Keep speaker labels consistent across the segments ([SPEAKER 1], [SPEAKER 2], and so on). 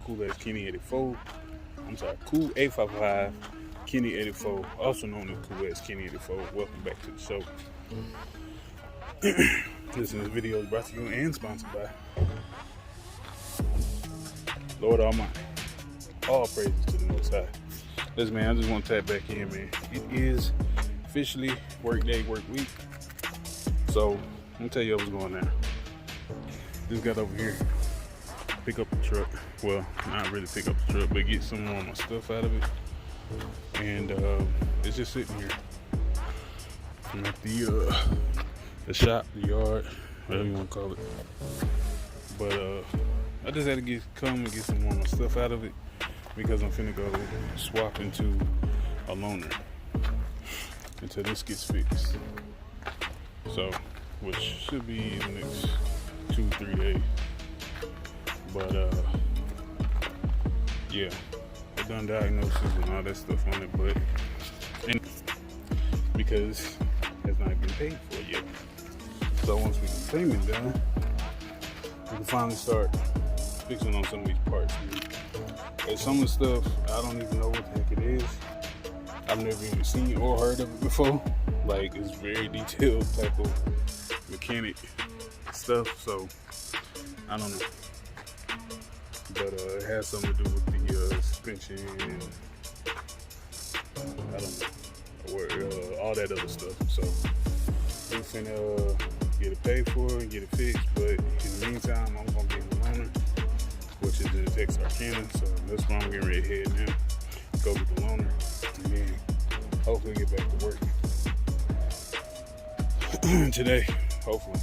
[SPEAKER 1] Cool Ass Kenny 84. I'm sorry, Cool 855 Kenny 84, also known as Cool Ass Kenny 84. Welcome back to the show. This video is brought to you and sponsored by Lord Almighty. All praises to the Most High. Listen, man, I just want to tap back in, man. It is officially work day, work week. So, I'm going to tell you what's going on. Just got over here, pick up the truck. Well, not really pick up the truck, but get some more of my stuff out of it. And it's just sitting here. I'm at the shop, the yard, whatever you want to call it. But I just had to come and get some more of my stuff out of it because I'm finna go swap into a loaner until this gets fixed. So, which should be in the next 2-3 days. But yeah, I done diagnosis and all that stuff on it, but because it's not been paid for yet. So once we get the payment done, we can finally start fixing on some of these parts. And some of the stuff, I don't even know what the heck it is. I've never even seen or heard of it before. Like, it's very detailed type of mechanic stuff, so I don't know. But it has something to do with the suspension and I don't know, all that other stuff. So we finna get it paid for and get it fixed. But in the meantime, I'm gonna get a loaner, which is in Texarkana. So that's why I'm getting ready to head now. Go get the loaner and then hopefully get back to work today. Hopefully.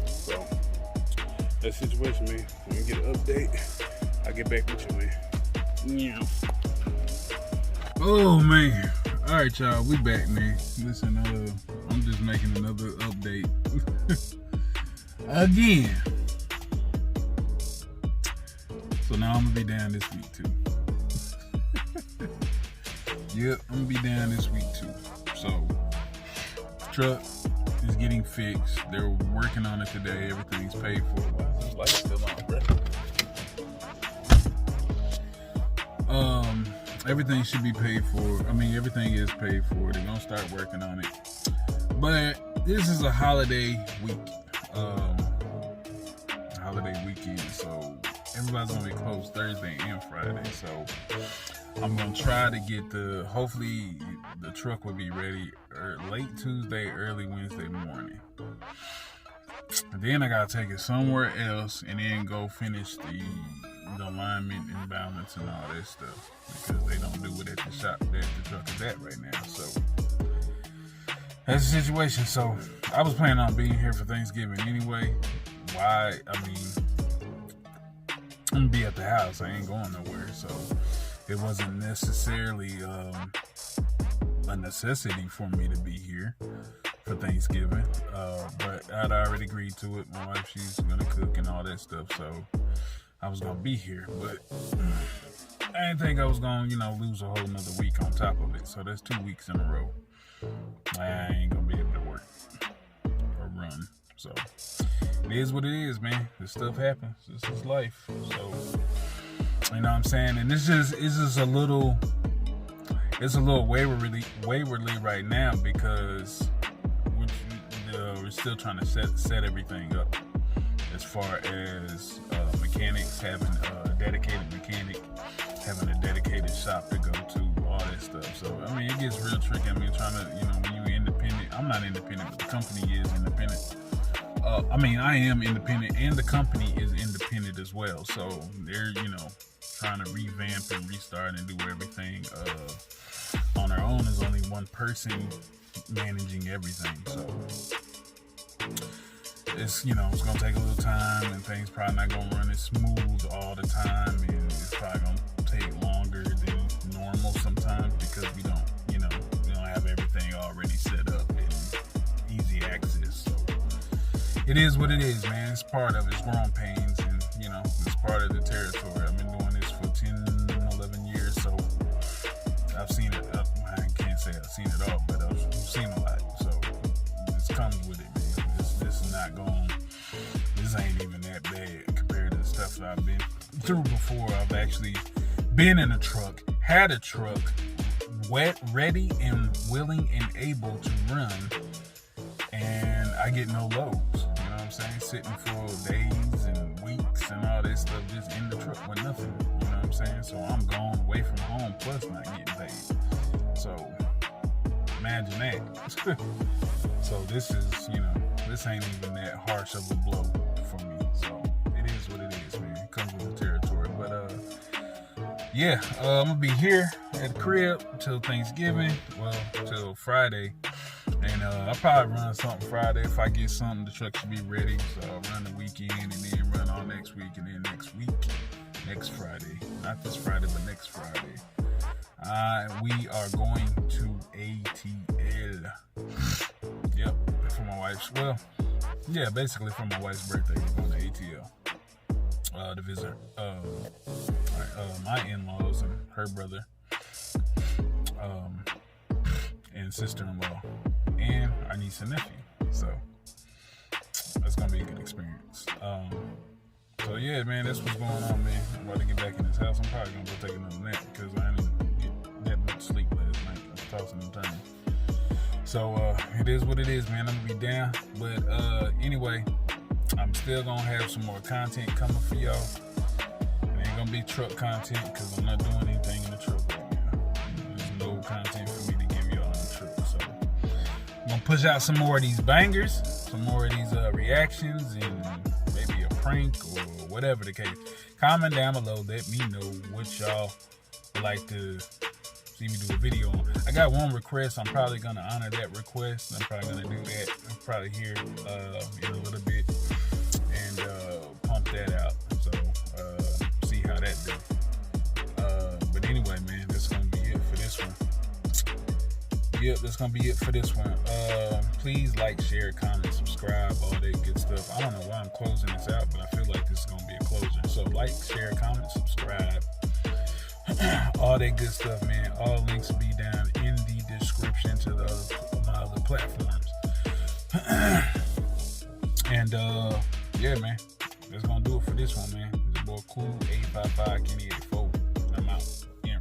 [SPEAKER 1] So that situation, man. When we get an update, I'll get back with you, man. Yeah. Oh, man. All right, y'all. We back, man. Listen, I'm just making another update. Again. So now I'm going to be down this week, too. Yep, I'm going to be down this week, too. So, truck is getting fixed. They're working on it today. Everything's paid for. Why is this light still on, bro? Everything should be paid for. I mean, everything is paid for. They're gonna start working on it. But this is a holiday week, holiday weekend, so everybody's gonna be closed Thursday and Friday. So I'm gonna try to get hopefully the truck will be ready late Tuesday, early Wednesday morning. And then I gotta take it somewhere else and then go finish the alignment and balance and all that stuff because they don't do it at the shop that the truck is at right now. So that's the situation. So I was planning on being here for Thanksgiving anyway. Why? I mean, I'm gonna be at the house. I ain't going nowhere. So it wasn't necessarily a necessity for me to be here for Thanksgiving, but I'd already agreed to it. My wife, she's gonna cook and all that stuff, so I was gonna be here, but I didn't think I was gonna, lose a whole nother week on top of it. So that's 2 weeks in a row. I ain't gonna be able to work or run. So it is what it is, man. This stuff happens. This is life. So you know what I'm saying? And it's just a little waywardly right now because we're still trying to set everything up as far as mechanics having a dedicated mechanic, having a dedicated shop to go to, all that stuff. So I mean, it gets real tricky. I mean, trying to, when you're independent, I'm not independent, but the company is independent. I am independent and the company is independent as well. So they're, trying to revamp and restart and do everything on their own. There's only one person managing everything. So it's, it's going to take a little time and things probably not going to run as smooth all the time. And it's probably going to take longer than normal sometimes because we don't have everything already set up and easy access. So it is what it is, man. It's part of it. It's growing pains and, it's part of the territory. I've been doing this for 10, 11 years, so I've seen it. I can't say I've seen it all, but I've seen a lot. So this comes with it, man. This is not going. This ain't even that bad compared to the stuff that I've been through before. I've actually been in a truck, had a truck, wet, ready and willing and able to run, and I get no loads. You know what I'm saying? Sitting for days and weeks and all this stuff just in the truck with nothing. You know what I'm saying? So I'm gone away from home plus not getting paid. So imagine that. So this is, this ain't even that harsh of a blow for me. So it is what it is, man. It comes with the territory. But I'm gonna be here at the crib till Thanksgiving. Well, till Friday. And I'll probably run something Friday. If I get something, the truck should be ready. So I'll run the weekend and then run all next week. And then next Friday. Not this Friday, but next Friday. We are going to ATL. Yep, for my wife's, basically for my wife's birthday, we're going to ATL to visit my in-laws and her brother and sister-in-law and our niece and nephew. So that's gonna be a good experience. So yeah, man, that's what's going on, man. I'm about to get back in this house. I'm probably gonna go take another nap because I didn't get that much sleep last night. I was tossing and turning. So it is what it is, man. I'm gonna be down. But anyway, I'm still gonna have some more content coming for y'all. It ain't gonna be truck content because I'm not doing anything in the truck right now. There's no content for me to give y'all in the truck. So I'm gonna push out some more of these bangers, some more of these reactions, and maybe a prank or whatever the case. Comment down below. Let me know what y'all would like to see me do a video on. I got one request. I'm probably gonna honor that request. I'm probably gonna do that. I'm probably here in a little bit and pump that out. So see how that do. But anyway, man, that's gonna be it for this one. Yep, that's gonna be it for this one. Please like, share, comment, subscribe, all that good stuff. I don't know why I'm closing this out, but I feel like this is gonna be a closure. So like, share, comment, subscribe. All that good stuff, man. All links will be down in the description to my other platforms. And yeah, man, that's gonna do it for this one, man. This boy Cool 855 Kenny 84. I'm out. Yeah.